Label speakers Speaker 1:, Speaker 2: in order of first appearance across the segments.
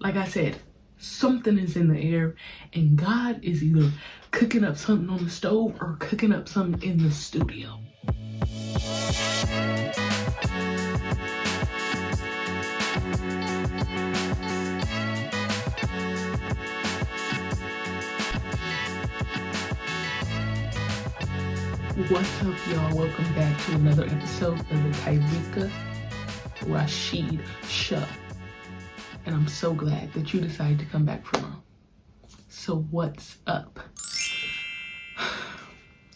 Speaker 1: like I said, something is in the air, and God is either cooking up something on the stove or cooking up something in the studio. What's up, y'all? Welcome back to another episode of the Tyreeka Rashid Show. And I'm so glad that you decided to come back for more. So what's up?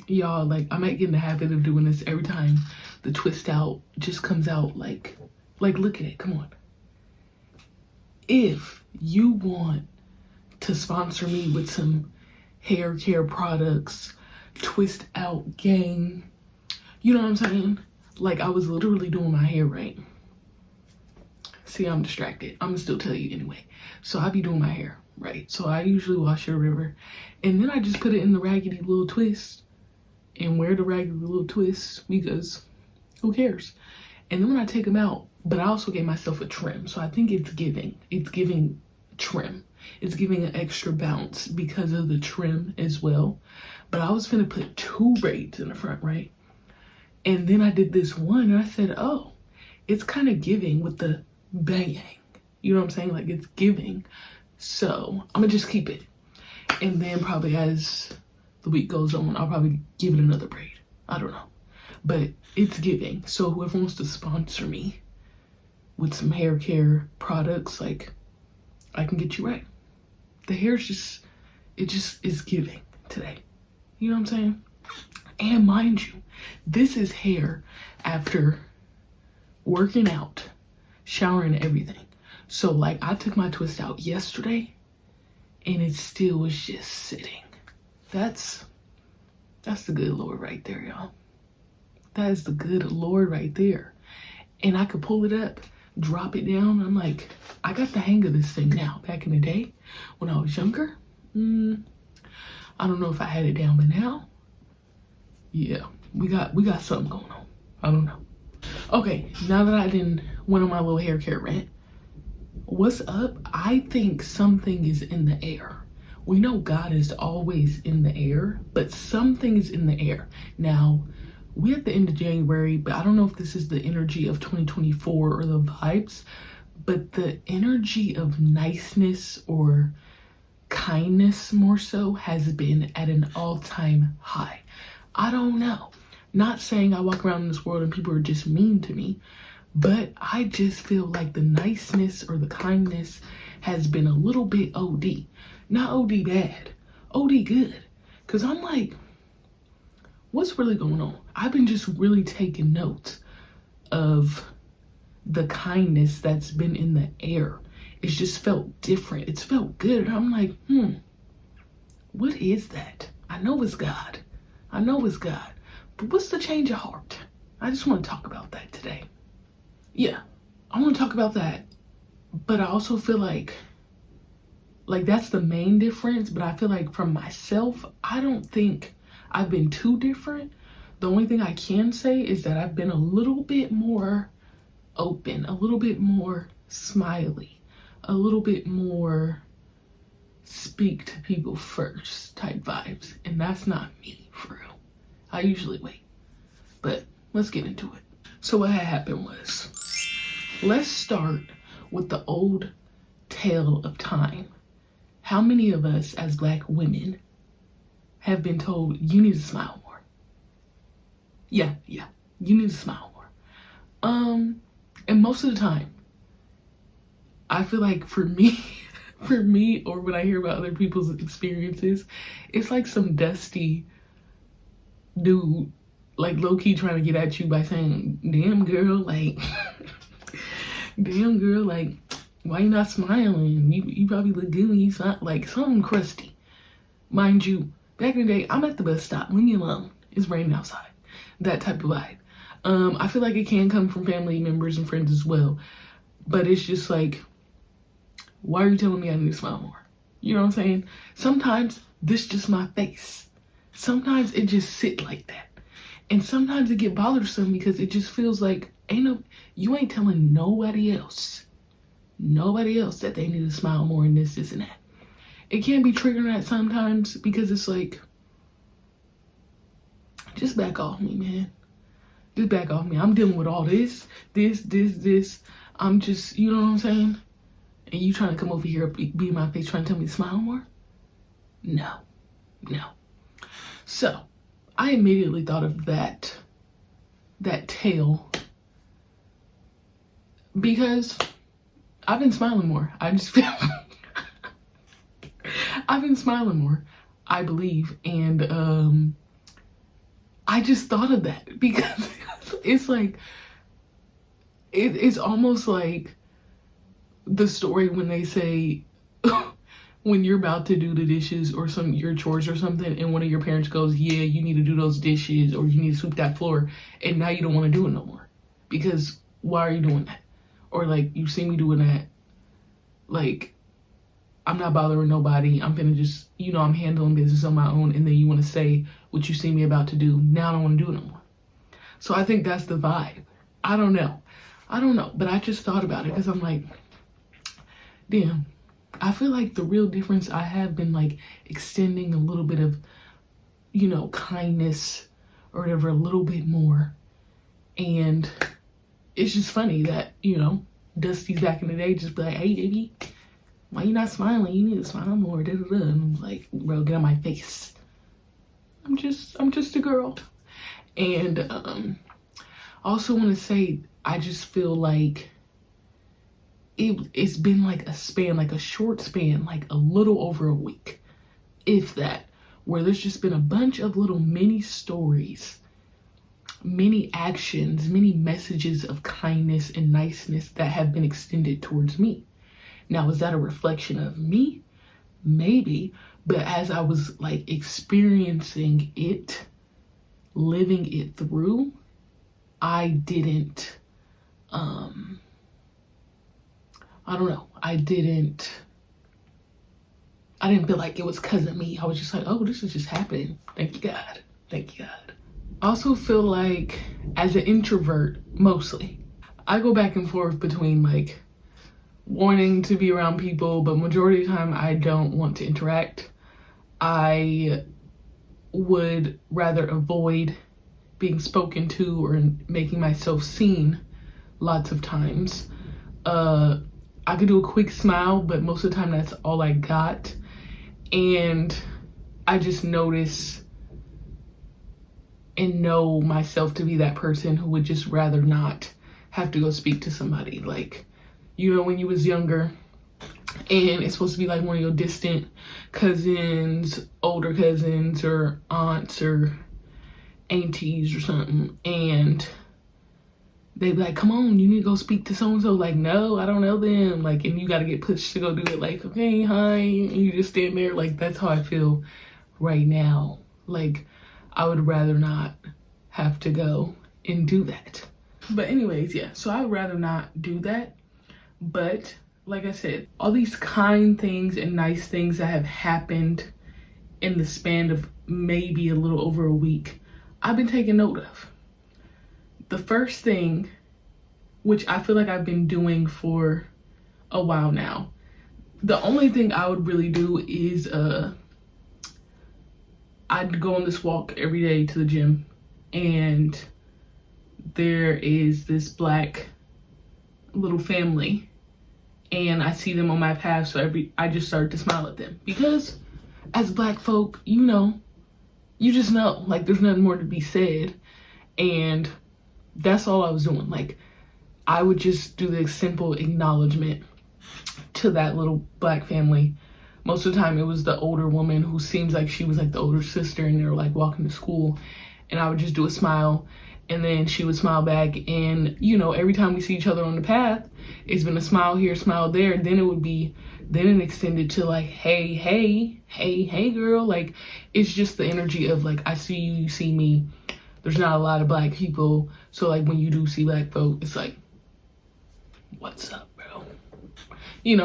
Speaker 1: Y'all, like, I might get in the habit of doing this every time the twist out just comes out. Like look at it, come on. If you want to sponsor me with some hair care products, twist out game, you know what I'm saying? Like, I was literally doing my hair right. See, I'm distracted. I'm gonna still tell you anyway. So I be doing my hair, right? So I usually wash it or whatever, and then I just put it in the raggedy little twist and wear the raggedy little twist because who cares? And then when I take them out, but I also gave myself a trim, so I think it's giving trim. It's giving an extra bounce because of the trim as well. But I was finna put 2 braids in the front, right? And then I did this one and I said, oh, it's kind of giving with the bang. You know what I'm saying? Like, it's giving. So I'm gonna just keep it. And then probably as the week goes on, I'll probably give it another braid. I don't know. But it's giving. So whoever wants to sponsor me with some hair care products, like, I can get you right. The hair's just, it just is giving today. You know what I'm saying? And mind you, this is hair after working out, showering, everything. So like, I took my twist out yesterday and it still was just sitting. That's the good Lord right there, y'all. That is the good Lord right there. And I could pull it up, drop it down. I'm like, I got the hang of this thing now. Back in the day when I was younger, I don't know if I had it down, but now, yeah, we got something going on. I don't know. Okay, now that I went on my little hair care rant, what's up? I think something is in the air. We know God is always in the air, but something is in the air. Now, we're at the end of January, but I don't know if this is the energy of 2024 or the vibes, but the energy of niceness or kindness more so has been at an all-time high. I don't know. Not saying I walk around in this world and people are just mean to me, but I just feel like the niceness or the kindness has been a little bit OD. Not OD bad, OD good. Cause I'm like, what's really going on? I've been just really taking notes of the kindness that's been in the air. It's just felt different. It's felt good. And I'm like, what is that? I know it's God. I know it's God. But what's the change of heart? I just want to talk about that today. Yeah, I want to talk about that. But I also feel like that's the main difference. But I feel like from myself, I don't think I've been too different. The only thing I can say is that I've been a little bit more open, a little bit more smiley, a little bit more speak to people first type vibes. And that's not me, for real. I usually wait. But let's get into it. So what had happened was, let's start with the old tale of time. How many of us as Black women have been told you need to smile more? Yeah, you need to smile more. And most of the time, I feel like for me, or when I hear about other people's experiences, it's like some dusty dude, like low-key trying to get at you by saying, damn girl, like, why you not smiling? You probably look good when you smile. Like, something crusty. Mind you, back in the day, I'm at the bus stop, leave me alone. It's raining outside. That type of vibe. I feel like it can come from family members and friends as well. But it's just like, why are you telling me I need to smile more? You know what I'm saying? Sometimes this just my face. Sometimes it just sit like that. And sometimes it get bothersome because it just feels like you ain't telling nobody else nobody else that they need to smile more and this and that. It can be triggering at sometimes because it's like, just back off me, man. Just back off me. I'm dealing with all this. I'm just, you know what I'm saying? And you trying to come over here, be in my face, trying to tell me to smile more? No. So, I immediately thought of that tale because I've been smiling more. I just feel I've been smiling more, I believe. And I just thought of that because it's like, it's almost like the story when they say, when you're about to do the dishes or your chores or something, and one of your parents goes, yeah, you need to do those dishes or you need to sweep that floor, and now you don't want to do it no more. Because why are you doing that? Or like, you see me doing that, like, I'm not bothering nobody. I'm gonna just, I'm handling business on my own, and then you want to say what you see me about to do. Now I don't want to do it no more. So I think that's the vibe. I don't know, but I just thought about it because I'm like, damn, I feel like the real difference, I have been like extending a little bit of, kindness or whatever, a little bit more. And it's just funny that, Dusty's back in the day just be like, hey, baby, why you not smiling? You need to smile more, da da da. And I'm like, bro, get on my face. I'm just a girl. And I also want to say, I just feel like it's been like a span, like a short span, like a little over a week, if that, where there's just been a bunch of little mini stories, many actions, many messages of kindness and niceness that have been extended towards me. Now, is that a reflection of me? Maybe, but as I was like experiencing it, living it through, I didn't, I don't know. I didn't feel like it was because of me. I was just like, oh, this is just happening. Thank you, God. Thank you, God. I also feel like, as an introvert, mostly, I go back and forth between like wanting to be around people, but majority of the time I don't want to interact. I would rather avoid being spoken to or making myself seen lots of times. I could do a quick smile, but most of the time that's all I got. And I just notice and know myself to be that person who would just rather not have to go speak to somebody. Like, when you was younger and it's supposed to be like one of your distant cousins, older cousins or aunts or aunties or something, and they be like, come on, you need to go speak to so-and-so. Like, no, I don't know them. Like, and you got to get pushed to go do it. Like, okay, hi. And you just stand there. Like, that's how I feel right now. Like, I would rather not have to go and do that. But anyways, yeah. So I would rather not do that. But like I said, all these kind things and nice things that have happened in the span of maybe a little over a week, I've been taking note of. The first thing, which I feel like I've been doing for a while now, the only thing I would really do is I'd go on this walk every day to the gym, and there is this Black little family, and I see them on my path, so I just started to smile at them, because as Black folk, you just know, like, there's nothing more to be said. And that's all I was doing. Like, I would just do the simple acknowledgement to that little Black family. Most of the time it was the older woman who seems like she was like the older sister, and they were like walking to school, and I would just do a smile, and then she would smile back. And every time we see each other on the path, it's been a smile here, smile there. Then it extended to like, hey girl. Like, it's just the energy of like, I see you, you see me. There's not a lot of Black people, so like when you do see Black folk, it's like, what's up, bro?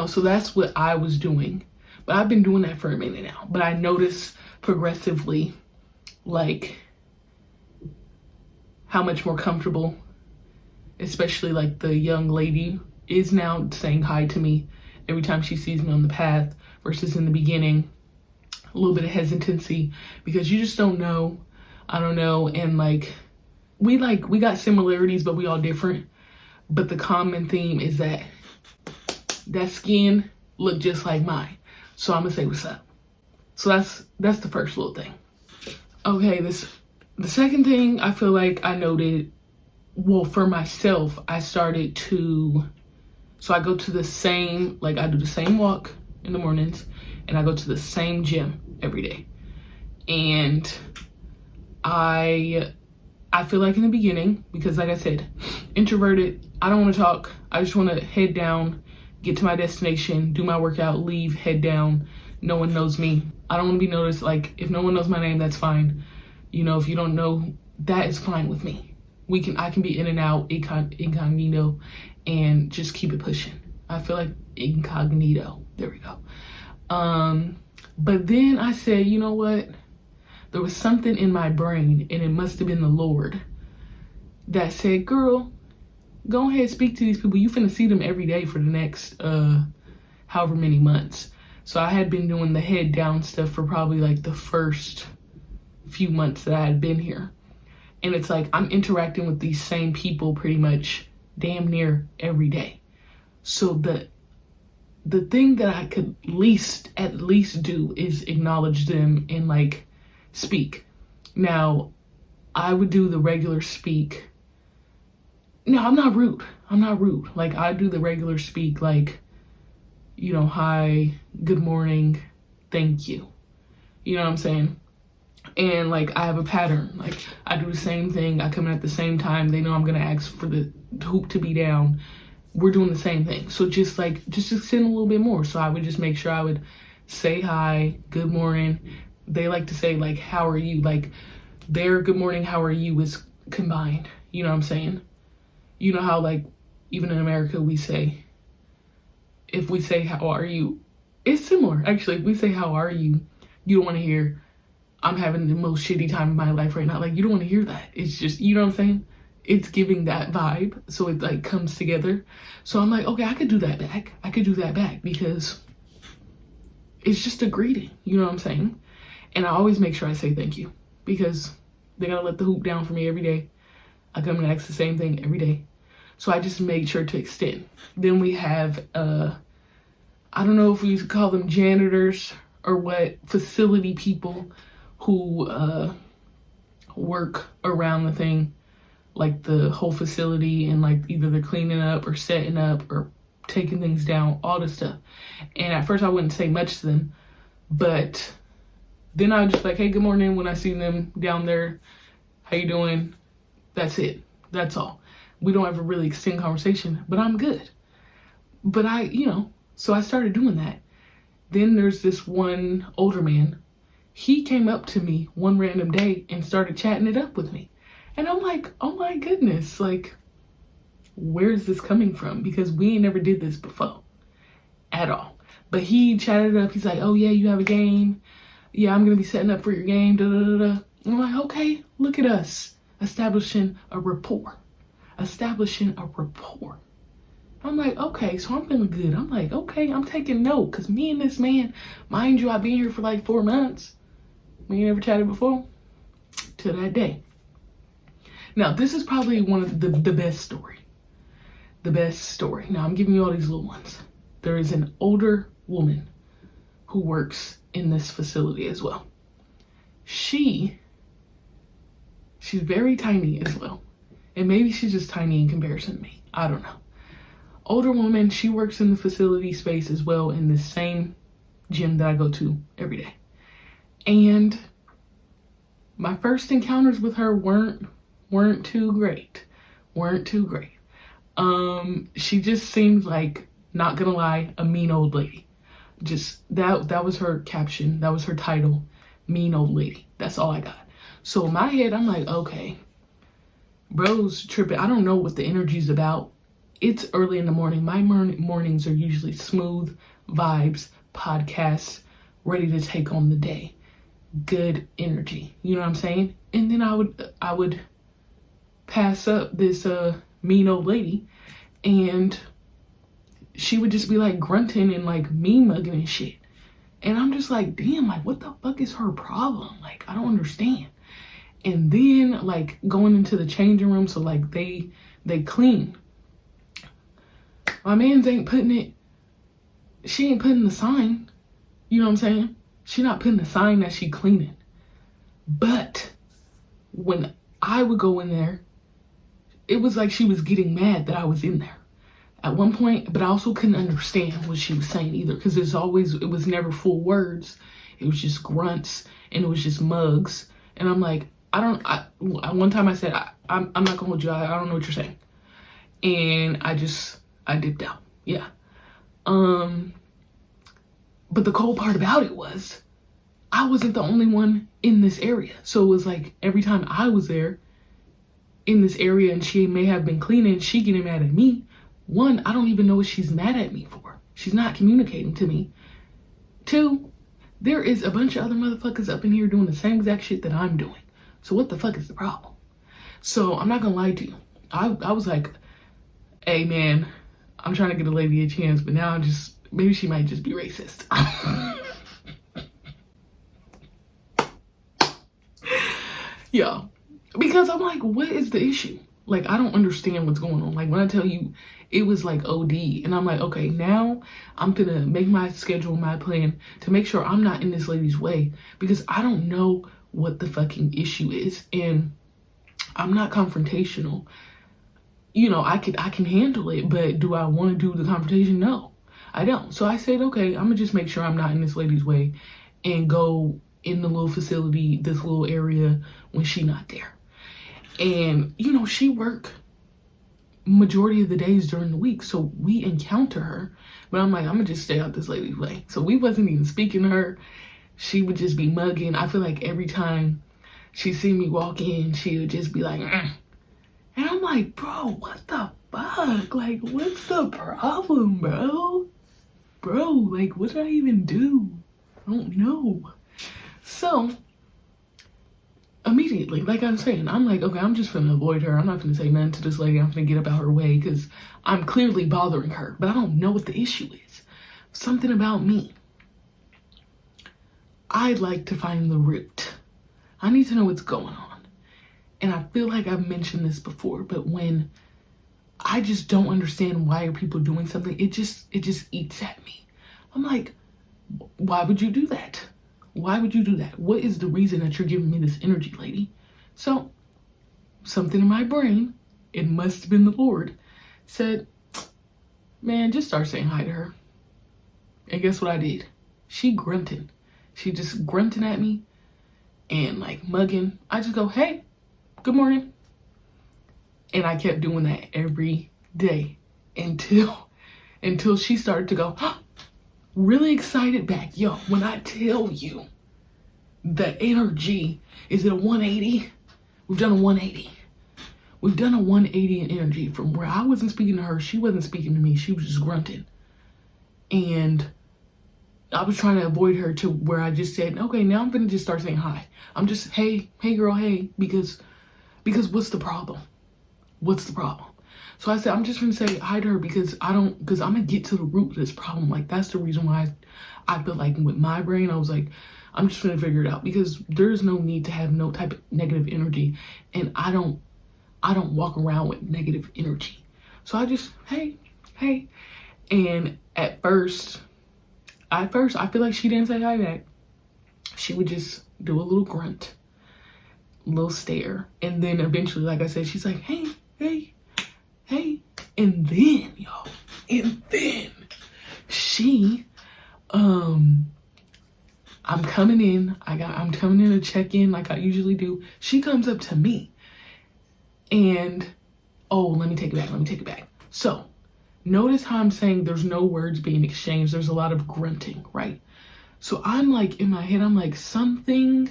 Speaker 1: So that's what I was doing. But I've been doing that for a minute now. But I notice progressively, like, how much more comfortable, especially like the young lady is now saying hi to me every time she sees me on the path, versus in the beginning, a little bit of hesitancy because you just don't know. I don't know. And we got similarities, but we all different. But the common theme is that skin looked just like mine. So I'm gonna say what's up. So that's the first little thing. Okay, the second thing I feel like I noted, well, for myself, I started to, so I go to the same, I do the same walk in the mornings, and I go to the same gym every day. And I feel like in the beginning, because like I said, introverted, I don't want to talk. I just want to head down, get to my destination, do my workout, leave, head down. No one knows me. I don't want to be noticed. If no one knows my name, that's fine. If you don't know, that is fine with me. I can be in and out, incognito, and just keep it pushing. I feel like incognito. There we go. But then I said, you know what? There was something in my brain, and it must have been the Lord, that said, girl, go ahead, speak to these people. You finna see them every day for the next however many months. So I had been doing the head down stuff for probably the first few months that I had been here. And it's I'm interacting with these same people pretty much damn near every day. So the thing that I could at least do is acknowledge them and speak. Now, I would do the regular speak. No, I'm not rude. I do the regular speak, hi, good morning, thank you. You know what I'm saying? And I have a pattern. I do the same thing. I come in at the same time. They know I'm gonna ask for the hoop to be down. We're doing the same thing. So just extend a little bit more. So I would just make sure I would say hi, good morning. They like to say how are you? Their good morning, how are you is combined. You know what I'm saying? You know how even in America if we say how are you, it's similar actually. If we say how are you, you don't want to hear I'm having the most shitty time of my life right now. You don't want to hear that. It's just, you know what I'm saying? It's giving that vibe. So it comes together. So I'm okay, I could do that back because it's just a greeting. You know what I'm saying? And I always make sure I say thank you because they gotta let the hoop down for me every day. I come and ask the same thing every day. So I just made sure to extend. Then we have, I don't know if we call them janitors or what, facility people who work around the thing, the whole facility, and either they're cleaning up or setting up or taking things down, all this stuff. And at first I wouldn't say much to them, but then I was just hey, good morning when I see them down there. How you doing? That's it. That's all. We don't ever really extend conversation, but I'm good. But so I started doing that. Then there's this one older man. He came up to me one random day and started chatting it up with me. And I'm oh my goodness, where's this coming from? Because we ain't never did this before at all. But he chatted it up. He's oh yeah, you have a game. Yeah, I'm going to be setting up for your game. Da, da, da, da. I'm okay, look at us establishing a rapport. I'm okay, so I'm feeling good. I'm okay, I'm taking note. Because me and this man, mind you, I've been here for 4 months. We ain't never chatted before. Till that day. Now, this is probably one of the best story. The best story. Now, I'm giving you all these little ones. There is an older woman who works in this facility as well. She's very tiny as well. And maybe she's just tiny in comparison to me. I don't know. Older woman, she works in the facility space as well in the same gym that I go to every day. And my first encounters with her weren't too great. She just seemed not gonna lie, a mean old lady. Just that was her caption, that was her title, mean old lady. That's all I got. So in my head, I'm okay, bro's tripping. I don't know what the energy's about. It's early in the morning. My mornings are usually smooth vibes, podcasts, ready to take on the day. Good energy. You know what I'm saying? And then I would pass up this mean old lady, and she would just be like grunting and like me mugging and shit. And I'm just like, damn, like what the fuck is her problem? Like, I don't understand. And then like going into the changing room, so like they clean. My man's ain't putting it, she ain't putting the sign. You know what I'm saying? She not putting the sign that she cleaning. But when I would go in there, it was like she was getting mad that I was in there at one point, but I also couldn't understand what she was saying either, because it was never full words. It was just grunts and it was just mugs. And I'm like, one time I said, I'm not gonna hold you, I don't know what you're saying. And I dipped out. Yeah. But the cold part about it was I wasn't the only one in this area. So it was like every time I was there in this area and she may have been cleaning, she getting mad at me. One, I don't even know what she's mad at me for. She's not communicating to me. Two, there is a bunch of other motherfuckers up in here doing the same exact shit that I'm doing. So what the fuck is the problem? So I'm not gonna lie to you. I was like, hey man, I'm trying to get a lady a chance, but now maybe she might just be racist. Yeah, because I'm like, what is the issue? Like, I don't understand what's going on. Like, when I tell you it was like OD, and I'm like, okay, now I'm gonna make my schedule, my plan to make sure I'm not in this lady's way, because I don't know what the fucking issue is, and I'm not confrontational. You know, I can handle it, but do I want to do the confrontation? No, I don't. So I said, okay, I'm gonna just make sure I'm not in this lady's way and go in the little facility, this little area when she not there. And, you know, she work majority of the days during the week, so we encounter her. But I'm like, I'm gonna just stay out this lady's way. So we wasn't even speaking to her. She would just be mugging. I feel like every time she see me walk in, she would just be like, mm. And I'm like, bro, what the fuck? Like, what's the problem, bro? Bro, like, what did I even do? I don't know. So immediately, like I'm saying, I'm like, okay, I'm just gonna avoid her. I'm not gonna say nothing to this lady. I'm gonna get up out her way because I'm clearly bothering her, but I don't know what the issue is. Something about me. I'd like to find the root. I need to know what's going on. And I feel like I've mentioned this before, but when I just don't understand why are people doing something, it just eats at me. I'm like, why would you do that? Why would you do that? What is the reason that you're giving me this energy, lady? So something in my brain, it must have been the Lord, said, man, just start saying hi to her. And guess what I did? She grunted. She just grunting at me and like mugging. I just go, hey, good morning. And I kept doing that every day until she started to go, huh, really excited back. Yo, when I tell you the energy is at a 180, we've done a 180. We've done a 180 in energy from where I wasn't speaking to her, she wasn't speaking to me, she was just grunting. And I was trying to avoid her to where I just said, okay, now I'm gonna just start saying hi. I'm just, hey girl, hey, because what's the problem? What's the problem? So I said, I'm just gonna say hi to her because I'm gonna get to the root of this problem. Like, that's the reason why I feel like with my brain, I was like, I'm just gonna figure it out because there's no need to have no type of negative energy. And I don't walk around with negative energy. So I just, hey. And at first, I feel like she didn't say hi back. She would just do a little grunt, a little stare. And then eventually, like I said, she's like, hey. And then she, I'm coming in. I'm coming in to check in like I usually do. She comes up to me and, oh, let me take it back. So notice how I'm saying there's no words being exchanged. There's a lot of grunting, right? So I'm like, in my head, I'm like, something's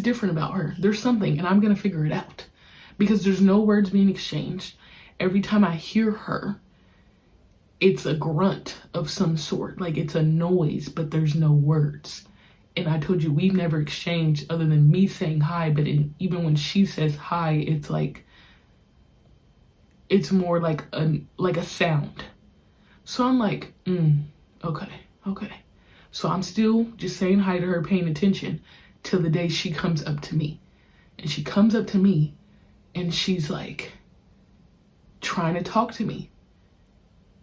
Speaker 1: different about her. There's something, and I'm gonna figure it out because there's no words being exchanged. Every time I hear her, it's a grunt of some sort, like it's a noise, but there's no words. And I told you, we've never exchanged other than me saying hi, but even when she says hi, it's like it's more like a sound. So I'm like, okay. So I'm still just saying hi to her, paying attention till the day she comes up to me. And she comes up to me and she's like trying to talk to me.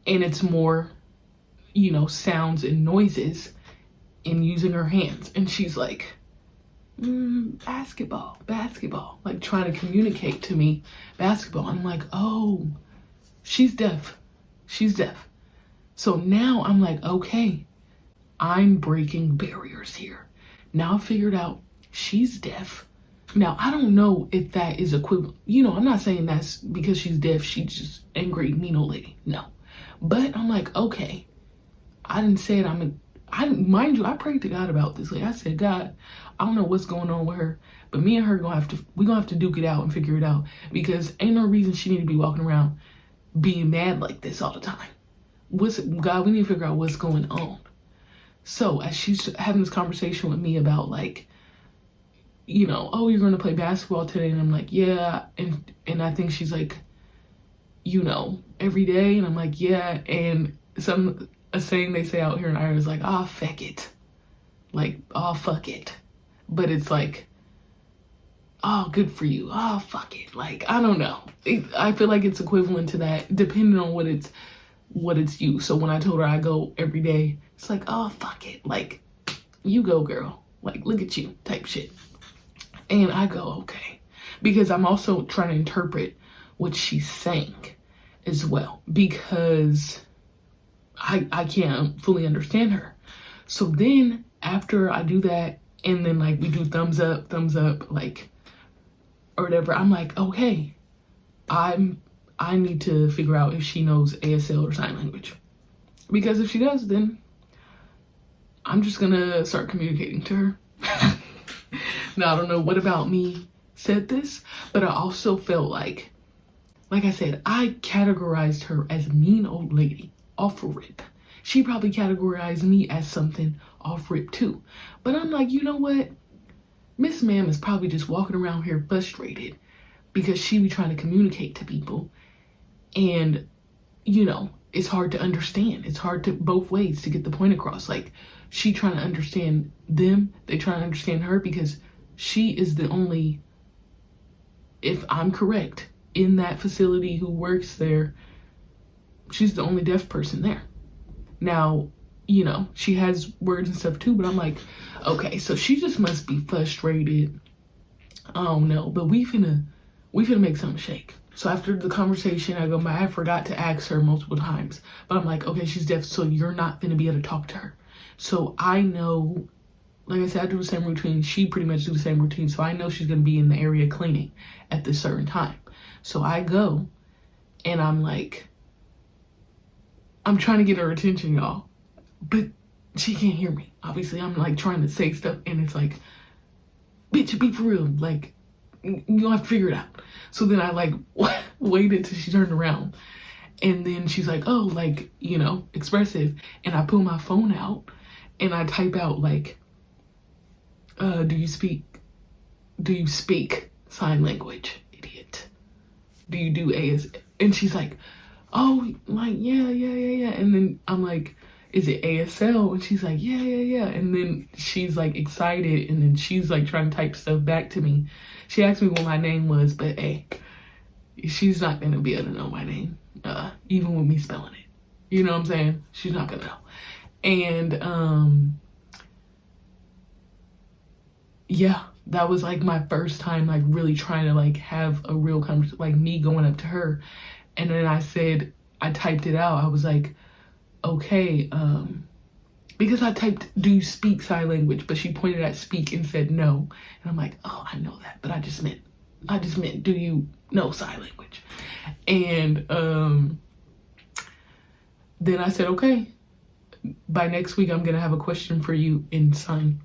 Speaker 1: And it's more, sounds and noises and using her hands. And she's like, basketball, like trying to communicate to me basketball. I'm like, oh, she's deaf. So now I'm like, okay, I'm breaking barriers here. Now I figured out she's deaf. Now, I don't know if that is equivalent. I'm not saying that's because she's deaf, she's just angry, mean old lady. No. But I'm like, okay, I didn't say it. Mind you, I prayed to God about this. Like I said, God, I don't know what's going on with her, but me and her we're gonna have to duke it out and figure it out, because ain't no reason she need to be walking around being mad like this all the time. God, we need to figure out what's going on. So as she's having this conversation with me about like, oh, you're gonna play basketball today, and I'm like, yeah, and I think she's like, every day, and I'm like, yeah, and a saying they say out here in Ireland is like, feck it, like, fuck it, but it's like, good for you, fuck it, like, I don't know, I feel like it's equivalent to that, depending on what it's used. So when I told her I go every day, it's like, fuck it, like, you go, girl, like, look at you, type shit. And I go, okay, because I'm also trying to interpret what she's saying as well, because I can't fully understand her. So then after I do that, and then like we do thumbs up, like, or whatever, I'm like, okay, I need to figure out if she knows ASL or sign language, because if she does, then I'm just gonna start communicating to her. Now, I don't know what about me said this, but I also felt like I said, I categorized her as a mean old lady off rip. She probably categorized me as something off rip too. But I'm like, you know what? Miss Ma'am is probably just walking around here frustrated because she be trying to communicate to people. And, it's hard to understand. It's hard to both ways to get the point across. Like, she trying to understand them, they trying to understand her, because she is the only, if I'm correct, in that facility who works there, she's the only deaf person there. Now, she has words and stuff too, but I'm like, okay, so she just must be frustrated. I don't know, but we finna make something shake. So after the conversation, I forgot to ask her multiple times, but I'm like, okay, she's deaf, so you're not gonna be able to talk to her. So I know, like I said, I do the same routine. She pretty much do the same routine. So I know she's going to be in the area cleaning at this certain time. So I go and I'm like, I'm trying to get her attention, y'all. But she can't hear me. Obviously, I'm like trying to say stuff and it's like, bitch, be for real. Like, you'll have to figure it out. So then I like waited till she turned around. And then she's like, oh, like, expressive. And I pull my phone out and I type out like, do you speak sign language, idiot? Do you do AS? And she's like, oh, like, yeah. And then I'm like, is it ASL? And she's like, yeah. And then she's like excited. And then she's like trying to type stuff back to me. She asked me what my name was, but hey, she's not going to be able to know my name, even with me spelling it. You know what I'm saying? She's not going to know. And, yeah, that was like my first time like really trying to like have a real conversation, like me going up to her. And then I typed it out. I was like, okay, because I typed, do you speak sign language? But she pointed at speak and said no. And I'm like, oh, I know that, but I just meant, do you know sign language? And then I said, okay, by next week, I'm going to have a question for you in sign.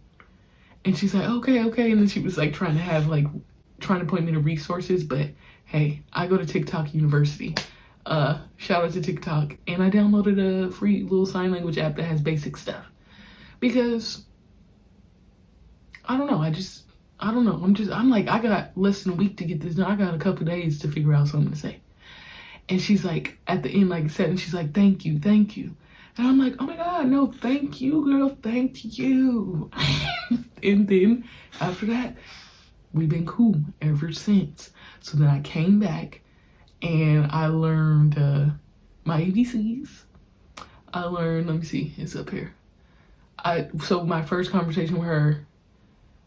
Speaker 1: And she's like, okay. And then she was like trying to point me to resources. But hey, I go to TikTok University. Shout out to TikTok. And I downloaded a free little sign language app that has basic stuff. Because, I don't know. I'm like, I got less than a week to get this done. I got a couple days to figure out something to say. And she's like, at the end, like said, and she's like, thank you, thank you. And I'm like, oh my God, no, thank you, girl, thank you. And then after that, we've been cool ever since. So then I came back and I learned my ABCs. I learned, let me see, it's up here. So my first conversation with her,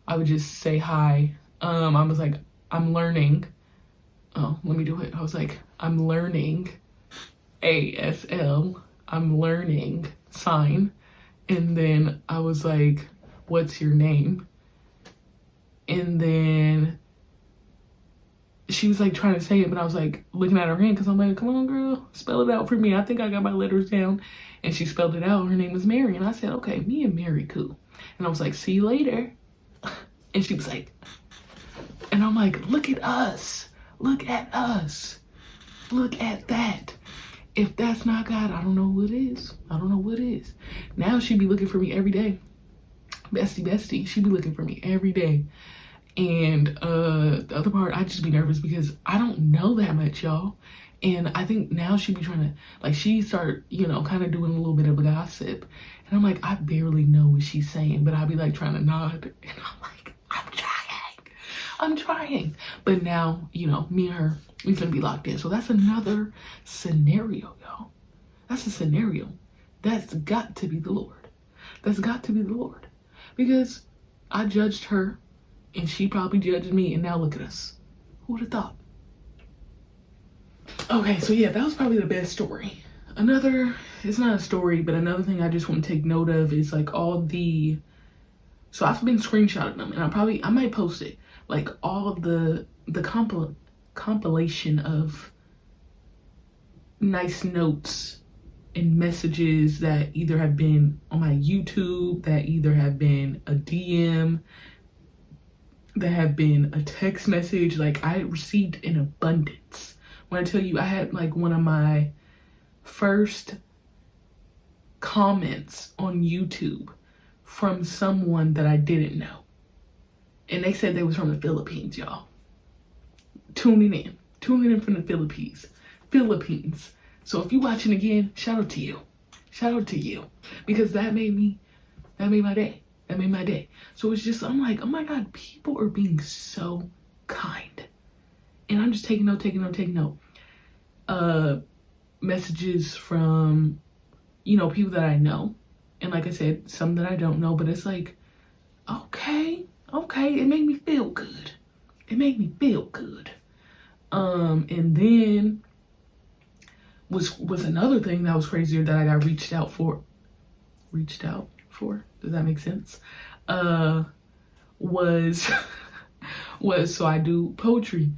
Speaker 1: I would just say hi. I was like, I'm learning. Oh, let me do it. I was like, I'm learning ASL. I'm learning sign. And then I was like, what's your name? And then she was like trying to say it, but I was like looking at her hand because I'm like, come on, girl, spell it out for me. I think I got my letters down. And she spelled it out. Her name was Mary. And I said, okay, me and Mary, cool. And I was like, see you later. And she was like, and I'm like, look at us. Look at us. Look at that. If that's not God, I don't know what is. I don't know what is. Now she be looking for me every day. Bestie. She be looking for me every day. And the other part, I just be nervous because I don't know that much, y'all. And I think now she be trying to, like, she start, you know, kind of doing a little bit of a gossip. And I'm like, I barely know what she's saying, but I be like trying to nod. And I'm like, I'm trying. But now, you know, me and her, we gonna be locked in. So that's another scenario, y'all. That's a scenario. That's got to be the Lord. That's got to be the Lord. Because I judged her and she probably judged me, and now look at us. Who would have thought? Okay, so yeah, that was probably the best story. Another, it's not a story, but another thing I just want to take note of is like all the, so I've been screenshotting them, and I might post it, like all of the compilation of nice notes and messages that either have been on my YouTube, that either have been a DM, that have been a text message. Like I received in abundance. When I tell you, I had like one of my first comments on YouTube from someone that I didn't know. And they said they was from the Philippines, y'all. Tuning in from the Philippines. So if you're watching again, shout out to you. Shout out to you. Because that made my day. That made my day. So it's just, I'm like, oh my God, people are being so kind. And I'm just taking note. Messages from, you know, people that I know. And like I said, some that I don't know, but it's like, okay, it made me feel good. And then was another thing that was crazier that I got reached out for. Does that make sense? Was so I do poetry.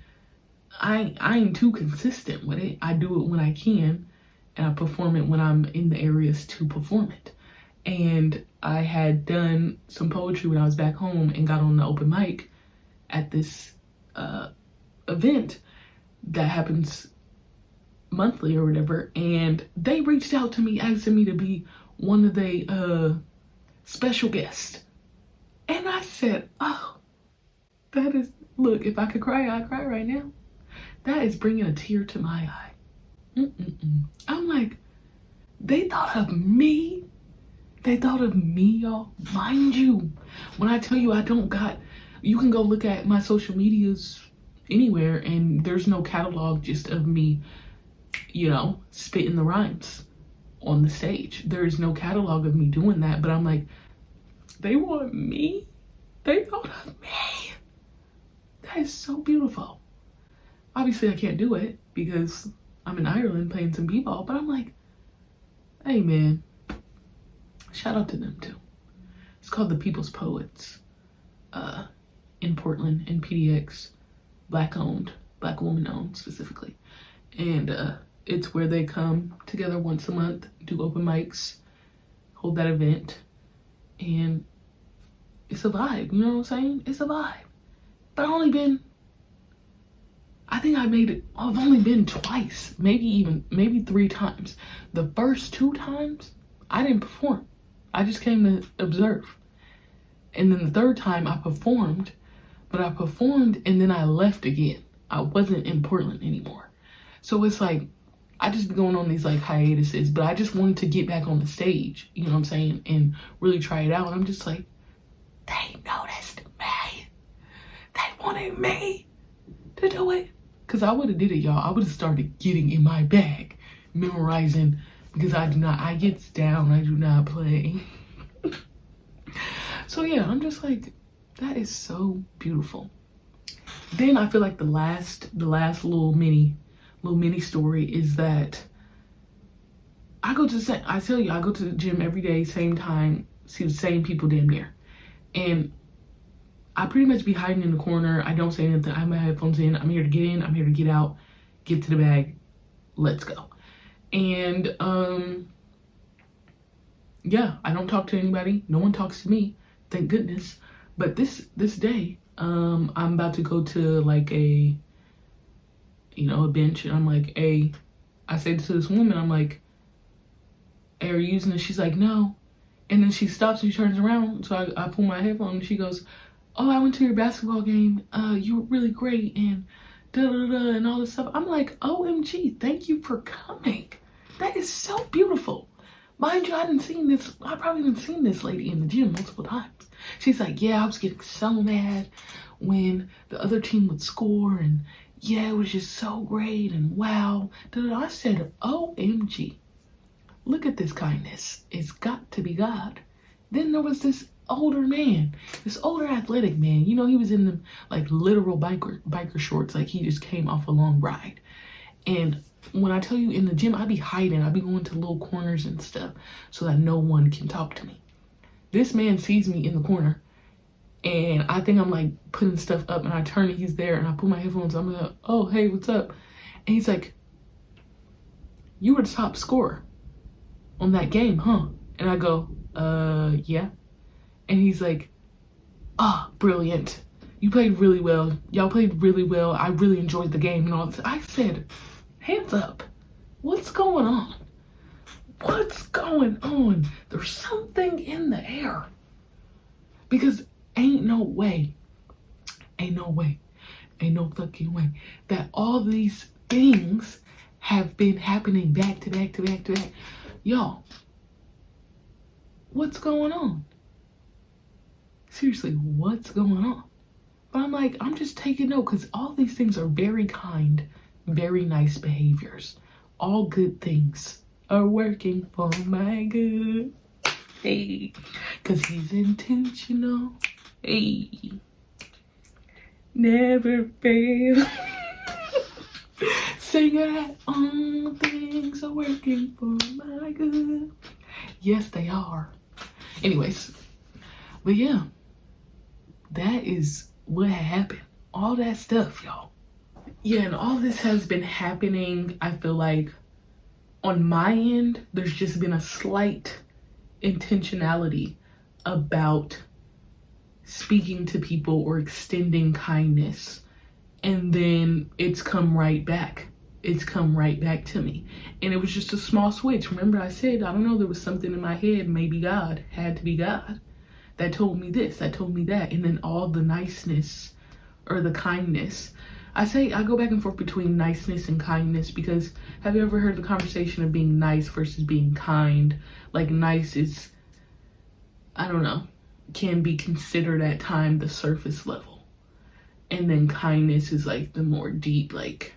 Speaker 1: I ain't too consistent with it. I do it when I can, and I perform it when I'm in the areas to perform it. And I had done some poetry when I was back home and got on the open mic at this event that happens monthly or whatever, and they reached out to me asking me to be one of the special guests. And I said, oh, that is, look, if I could cry, I'd cry right now. That is bringing a tear to my eye. I'm like, they thought of me. They thought of me, y'all. Mind you, when I tell you you can go look at my social medias anywhere and there's no catalog just of me, you know, spitting the rhymes on the stage. There is no catalog of me doing that, but I'm like, they want me? They thought of me. That is so beautiful. Obviously, I can't do it because I'm in Ireland playing some b-ball, but I'm like, hey man, shout out to them too. It's called the People's Poets in Portland, in PDX, black woman owned specifically. And it's where they come together once a month, do open mics, hold that event, and it's a vibe, you know what I'm saying? It's a vibe. But I've only been twice, maybe 3 times. The first 2 times, I didn't perform. I just came to observe. And then the 3rd time I performed, but I performed and then I left again. I wasn't in Portland anymore. So it's like, I just be going on these like hiatuses, but I just wanted to get back on the stage, you know what I'm saying, and really try it out. And I'm just like, they noticed me. They wanted me to do it. Cause I would have did it, y'all. I would have started getting in my bag, memorizing, because I get down, I do not play. So yeah, I'm just like, that is so beautiful. Then I feel like the last little mini story is that I go to the gym every day, same time, see the same people damn near. And I pretty much be hiding in the corner. I don't say anything. I have my headphones in. I'm here to get in. I'm here to get out, get to the bag. Let's go. And yeah, I don't talk to anybody. No one talks to me, thank goodness. But this day, I'm about to go to like a bench, and I'm like, hey, I say to this woman, I'm like, hey, are you using it? She's like, no. And then she stops and she turns around. So I pull my headphone and she goes, oh, I went to your basketball game. You were really great and da-da-da and all this stuff. I'm like, OMG, thank you for coming. That is so beautiful. Mind you, I probably didn't seen this lady in the gym multiple times. She's like, yeah, I was getting so mad when the other team would score, and yeah, it was just so great, and wow. I said, OMG, look at this kindness. It's got to be God. Then there was this older man, this older athletic man. You know, he was in the like literal biker shorts, like he just came off a long ride. And when I tell you in the gym, I be hiding. I be going to little corners and stuff so that no one can talk to me. This man sees me in the corner, and I think I'm like putting stuff up, and I turn and he's there, and I put my headphones on. I'm like, oh, hey, what's up? And he's like, you were the top scorer on that game, huh? And I go, yeah. And he's like, oh, brilliant. You played really well. Y'all played really well. I really enjoyed the game and all this. I said, hands up. What's going on? What's going on? There's something in the air. Because ain't no fucking way that all these things have been happening back to back to back to back. Y'all, what's going on? Seriously, what's going on? But I'm like, I'm just taking note, because all these things are very kind, very nice behaviors. All good things are working for my good. Hey, because he's intentional. Hey, never fail. Sing it, all things are working for my good. Yes, they are. Anyways, but yeah, that is what happened. All that stuff, y'all. Yeah, and all this has been happening, I feel like, on my end, there's just been a slight intentionality about speaking to people or extending kindness, and then it's come right back. It's come right back to me. And it was just a small switch. Remember I said, I don't know, there was something in my head, maybe God, had to be God, that told me this, that told me that. And then all the niceness or the kindness. I go back and forth between niceness and kindness, because have you ever heard the conversation of being nice versus being kind? Like, nice is, I don't know, can be considered at time the surface level. And then kindness is like the more deep, like,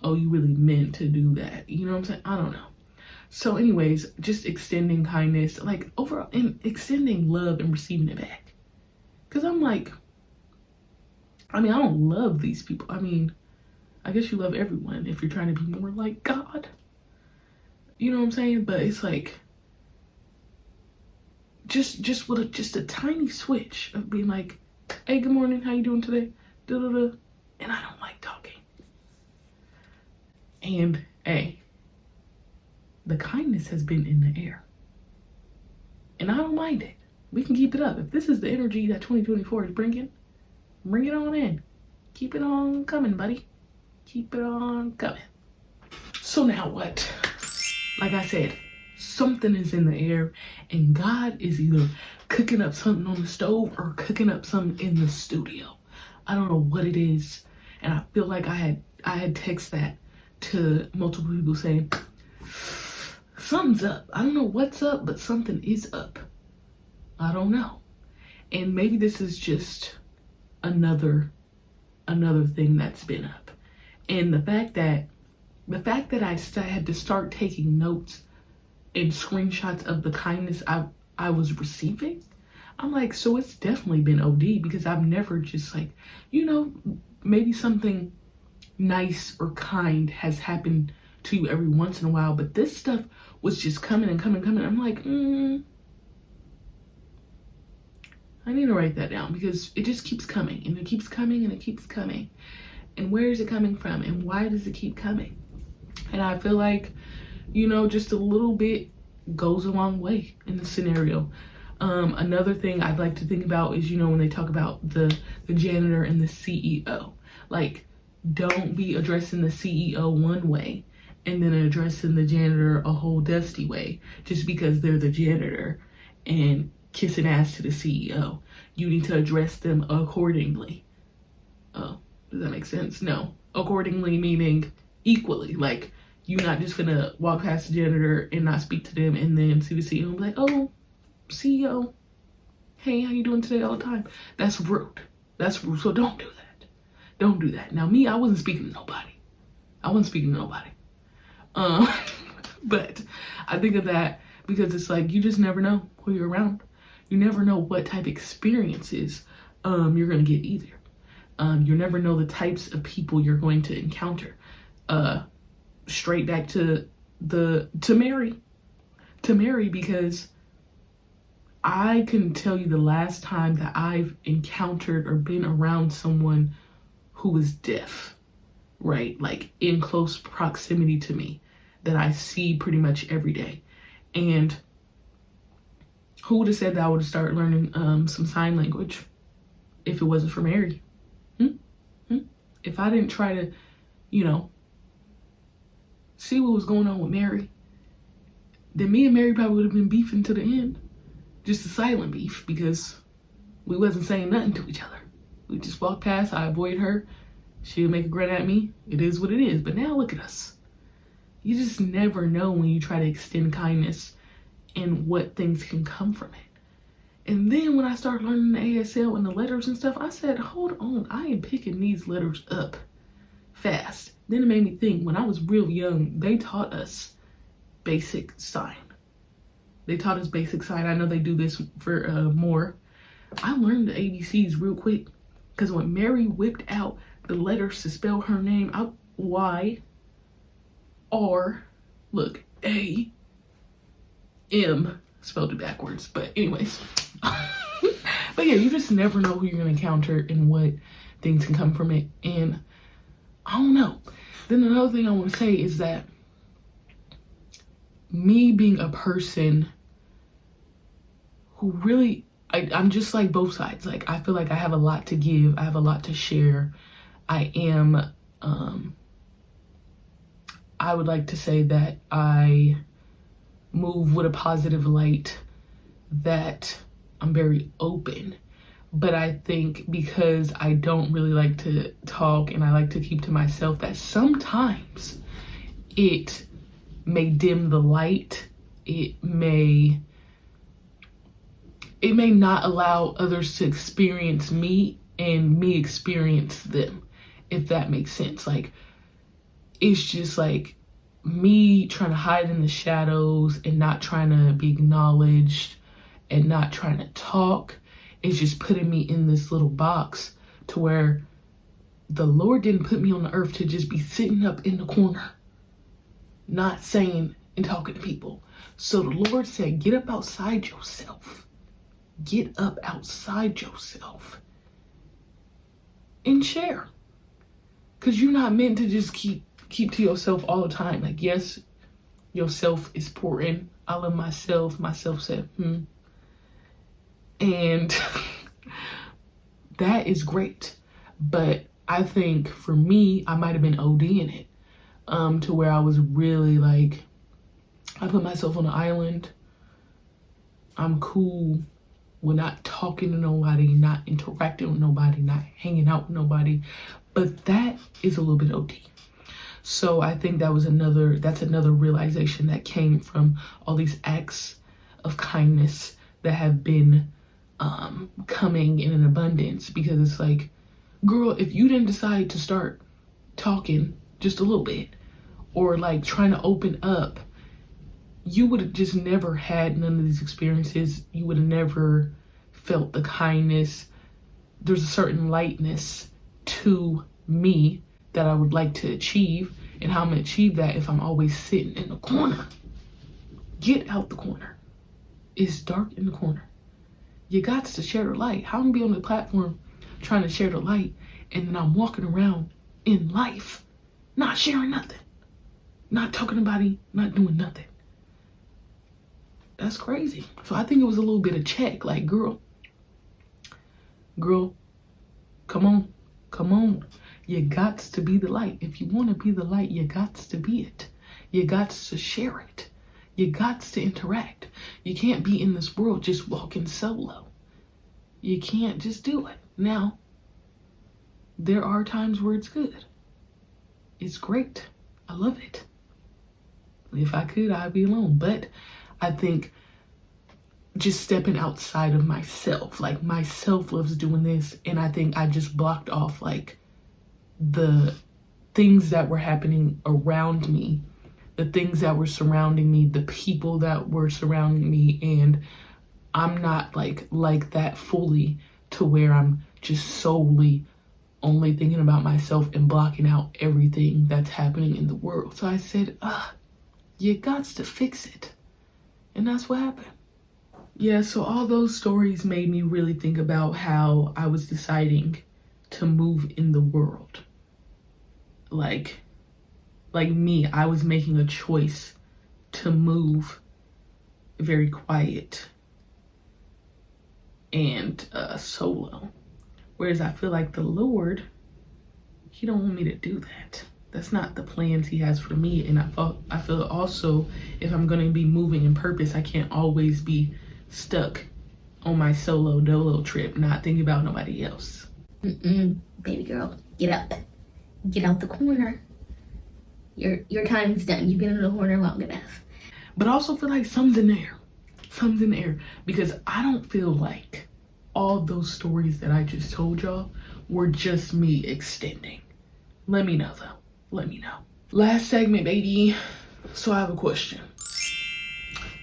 Speaker 1: oh, you really meant to do that. You know what I'm saying? I don't know. So anyways, just extending kindness, like overall, and extending love and receiving it back. Because I'm like, I don't love these people. I guess you love everyone if you're trying to be more like God. You know what I'm saying? But it's like, just with just a tiny switch of being like, hey, good morning, how you doing today? Da-da-da. And I don't like talking. And hey, the kindness has been in the air. And I don't mind it. We can keep it up. If this is the energy that 2024 is bringing, bring it on in. Keep it on coming, buddy. Keep it on coming. So now what? Like I said, something is in the air, and God is either cooking up something on the stove or cooking up something in the studio. I don't know what it is. And I feel like I had text that to multiple people saying, something's up. I don't know what's up, but something is up. I don't know. And maybe this is just another thing that's been up. And the fact that I had to start taking notes and screenshots of the kindness I was receiving, I'm like, so it's definitely been OD, because I've never just like, maybe something nice or kind has happened to you every once in a while, but this stuff was just coming and coming. I'm like, I need to write that down, because it just keeps coming and it keeps coming and it keeps coming. And where is it coming from? And why does it keep coming? And I feel like, just a little bit goes a long way in the scenario. Another thing I'd like to think about is, when they talk about the janitor and the CEO, like, don't be addressing the CEO one way and then addressing the janitor a whole dusty way just because they're the janitor and kissing ass to the CEO. You need to address them accordingly. Oh, does that make sense? No. Accordingly meaning equally. Like, you're not just gonna walk past the janitor and not speak to them and then see the CEO and be like, oh, CEO, hey, how you doing today all the time? That's rude. That's rude. So don't do that. Don't do that. Now, me, I wasn't speaking to nobody. But I think of that because it's like, you just never know who you're around. You never know what type of experiences you're going to get either. You never know the types of people you're going to encounter. Straight back to Mary, because I can tell you the last time that I've encountered or been around someone who was deaf, right? Like in close proximity to me, that I see pretty much every day. And who would have said that I would have started learning some sign language if it wasn't for Mary? If I didn't try to, see what was going on with Mary, then me and Mary probably would have been beefing to the end. Just a silent beef, because we wasn't saying nothing to each other. We just walked past, I avoid her, she would make a grin at me. It is what it is. But now look at us. You just never know when you try to extend kindness and what things can come from it. And then when I started learning the ASL and the letters and stuff, I said, hold on, I am picking these letters up fast. Then it made me think, when I was real young, they taught us basic sign. I know they do this for more. I learned the ABCs real quick, because when Mary whipped out the letters to spell her name out, Y, R, look, A, M, spelled it backwards, but anyways. But yeah, you just never know who you're gonna encounter and what things can come from it. And I don't know. Then another thing I want to say is that me being a person who really, I'm just like both sides. Like, I feel like I have a lot to give. I have a lot to share. I am, I would like to say that I move with a positive light, that I'm very open. But I think because I don't really like to talk and I like to keep to myself, that sometimes it may dim the light. It may not allow others to experience me and me experience them, if that makes sense. Like, it's just like me trying to hide in the shadows and not trying to be acknowledged and not trying to talk. Is just putting me in this little box to where the Lord didn't put me on the earth to just be sitting up in the corner, not saying and talking to people. So the Lord said, get up outside yourself. Get up outside yourself and share. Because you're not meant to just keep to yourself all the time. Like, yes, yourself is important. I love myself. Myself said, And that is great. But I think for me, I might have been ODing it to where I was really like, I put myself on an island. I'm cool. We're not talking to nobody, not interacting with nobody, not hanging out with nobody. But that is a little bit OD. So I think that's another realization that came from all these acts of kindness that have been coming in an abundance, because it's like, girl, if you didn't decide to start talking just a little bit or like trying to open up, you would have just never had none of these experiences. You would have never felt the kindness. There's a certain lightness to me that I would like to achieve, and how I'm gonna achieve that if I'm always sitting in the corner. Get out the corner. It's dark in the corner. You got to share the light. How am I gonna be on the platform trying to share the light, and then I'm walking around in life not sharing nothing, not talking to anybody, not doing nothing? That's crazy. So I think it was a little bit of check, like, girl, come on. You got to be the light. If you want to be the light, you got to be it. You got to share it. You got to interact. You can't be in this world just walking solo. You can't just do it. Now, there are times where it's good. It's great. I love it. If I could, I'd be alone. But I think just stepping outside of myself, like myself loves doing this, and I think I just blocked off like the things that were happening around me, the things that were surrounding me, the people that were surrounding me, and I'm not like that fully to where I'm just solely only thinking about myself and blocking out everything that's happening in the world. So I said, you got to fix it. And that's what happened. Yeah, so all those stories made me really think about how I was deciding to move in the world. Like me, I was making a choice to move very quiet and solo. Whereas I feel like the Lord, he don't want me to do that. That's not the plans he has for me. And I feel also, if I'm going to be moving in purpose, I can't always be stuck on my solo dolo trip, not thinking about nobody else.
Speaker 2: Baby girl, get up. Get out the corner. Your time's done. You've been in the corner long enough.
Speaker 1: But I also feel like something's in the air. Because I don't feel like all those stories that I just told y'all were just me extending. Let me know though. Let me know. Last segment, baby. So I have a question.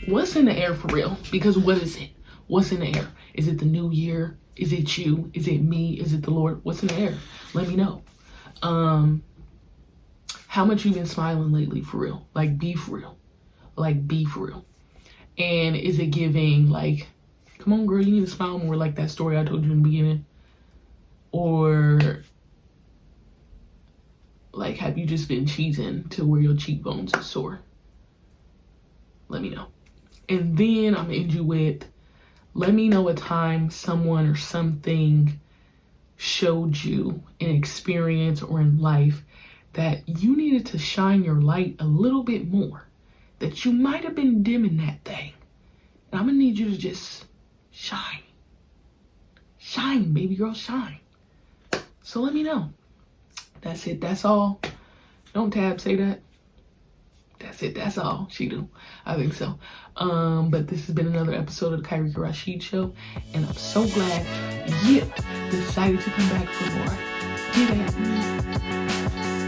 Speaker 1: What's in the air for real? Because what is it? What's in the air? Is it the new year? Is it you? Is it me? Is it the Lord? What's in the air? Let me know. How much you been smiling lately for real? Like, be for real. Like, be for real. And is it giving like, come on girl, you need to smile more, like that story I told you in the beginning? Or like, have you just been cheesing to where your cheekbones are sore? Let me know. And then I'm gonna end you with, let me know a time someone or something showed you an experience or in life that you needed to shine your light a little bit more, that you might have been dimming that thing. And I'm gonna need you to just shine. Shine, baby girl, shine. So let me know. That's it, that's all. Don't Tab say that. That's it, that's all. She do. I think so. But this has been another episode of the Kyrie Rashid Show, and I'm so glad you decided to come back for more. Get at me.